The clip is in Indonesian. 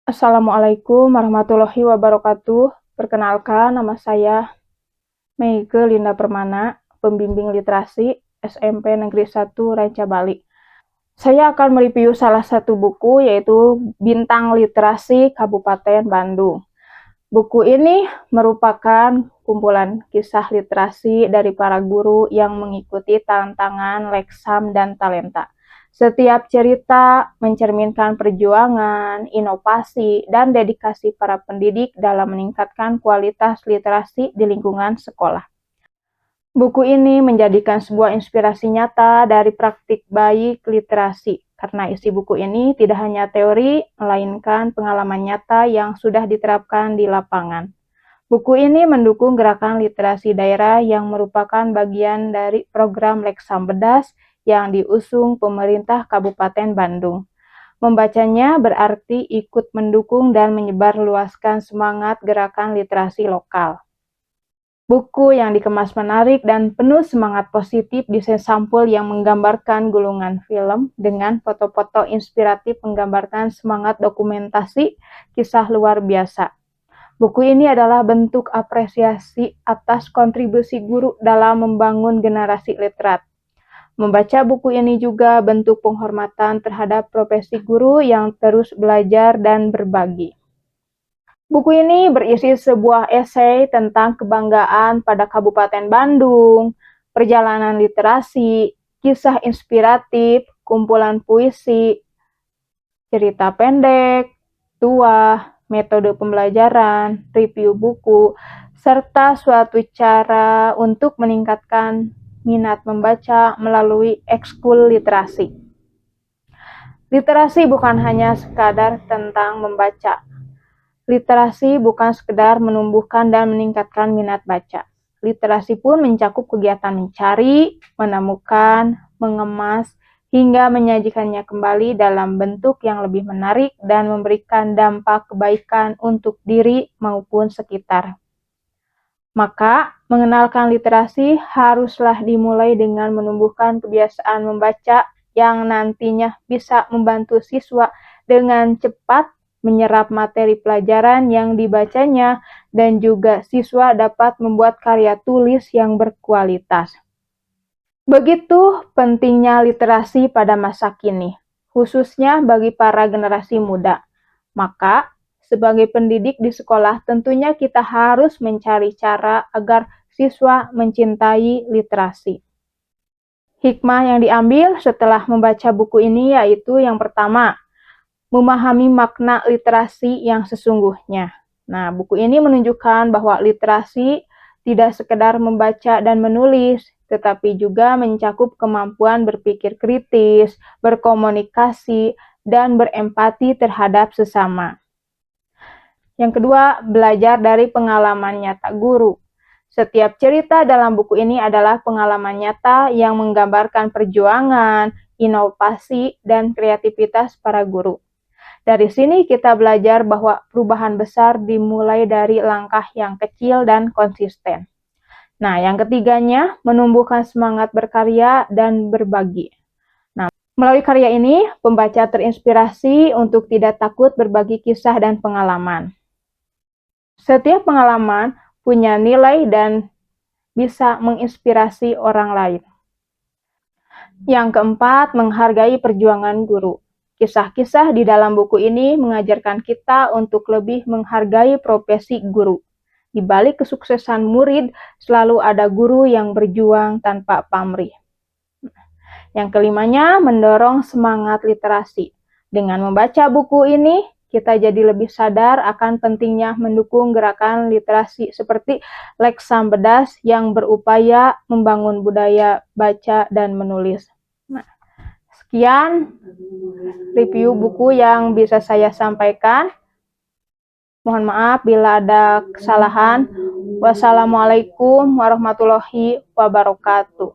Assalamualaikum warahmatullahi wabarakatuh. Perkenalkan, nama saya Meike Linda Permana, pembimbing literasi SMP Negeri 1 Ranca Bali. Saya akan mereview salah satu buku, yaitu Bintang Literasi Kabupaten Bandung. Buku ini merupakan kumpulan kisah literasi dari para guru yang mengikuti tantangan Leksam dan Talenta. Setiap cerita mencerminkan perjuangan, inovasi, dan dedikasi para pendidik dalam meningkatkan kualitas literasi di lingkungan sekolah. Buku ini menjadikan sebuah inspirasi nyata dari praktik baik literasi, karena isi buku ini tidak hanya teori, melainkan pengalaman nyata yang sudah diterapkan di lapangan. Buku ini mendukung gerakan literasi daerah yang merupakan bagian dari program Leksam Bedas yang diusung pemerintah Kabupaten Bandung. Membacanya berarti ikut mendukung dan menyebarluaskan semangat gerakan literasi lokal. Buku yang dikemas menarik dan penuh semangat positif, desain sampul yang menggambarkan gulungan film dengan foto-foto inspiratif menggambarkan semangat dokumentasi kisah luar biasa. Buku ini adalah bentuk apresiasi atas kontribusi guru dalam membangun generasi literat. Membaca buku ini juga bentuk penghormatan terhadap profesi guru yang terus belajar dan berbagi. Buku ini berisi sebuah esai tentang kebanggaan pada Kabupaten Bandung, perjalanan literasi, kisah inspiratif, kumpulan puisi, cerita pendek, tuah, metode pembelajaran, review buku, serta suatu cara untuk meningkatkan minat membaca melalui ekskul literasi. Literasi bukan hanya sekadar tentang membaca. Literasi bukan sekedar menumbuhkan dan meningkatkan minat baca. Literasi pun mencakup kegiatan mencari, menemukan, mengemas, hingga menyajikannya kembali dalam bentuk yang lebih menarik dan memberikan dampak kebaikan untuk diri maupun sekitar. Maka, mengenalkan literasi haruslah dimulai dengan menumbuhkan kebiasaan membaca yang nantinya bisa membantu siswa dengan cepat menyerap materi pelajaran yang dibacanya, dan juga siswa dapat membuat karya tulis yang berkualitas. Begitu pentingnya literasi pada masa kini, khususnya bagi para generasi muda. Maka, sebagai pendidik di sekolah, tentunya kita harus mencari cara agar siswa mencintai literasi. Hikmah yang diambil setelah membaca buku ini yaitu yang pertama, memahami makna literasi yang sesungguhnya. Nah, buku ini menunjukkan bahwa literasi tidak sekedar membaca dan menulis, tetapi juga mencakup kemampuan berpikir kritis, berkomunikasi, dan berempati terhadap sesama. Yang kedua, belajar dari pengalaman nyata guru. Setiap cerita dalam buku ini adalah pengalaman nyata yang menggambarkan perjuangan, inovasi, dan kreativitas para guru. Dari sini kita belajar bahwa perubahan besar dimulai dari langkah yang kecil dan konsisten. Nah, yang ketiganya, menumbuhkan semangat berkarya dan berbagi. Nah, melalui karya ini, pembaca terinspirasi untuk tidak takut berbagi kisah dan pengalaman. Setiap pengalaman punya nilai dan bisa menginspirasi orang lain. Yang keempat, menghargai perjuangan guru. Kisah-kisah di dalam buku ini mengajarkan kita untuk lebih menghargai profesi guru. Di balik kesuksesan murid, selalu ada guru yang berjuang tanpa pamrih. Yang kelimanya, mendorong semangat literasi. Dengan membaca buku ini, kita jadi lebih sadar akan pentingnya mendukung gerakan literasi seperti Leksam Bedas yang berupaya membangun budaya baca dan menulis. Sekian review buku yang bisa saya sampaikan. Mohon maaf bila ada kesalahan. Wassalamualaikum warahmatullahi wabarakatuh.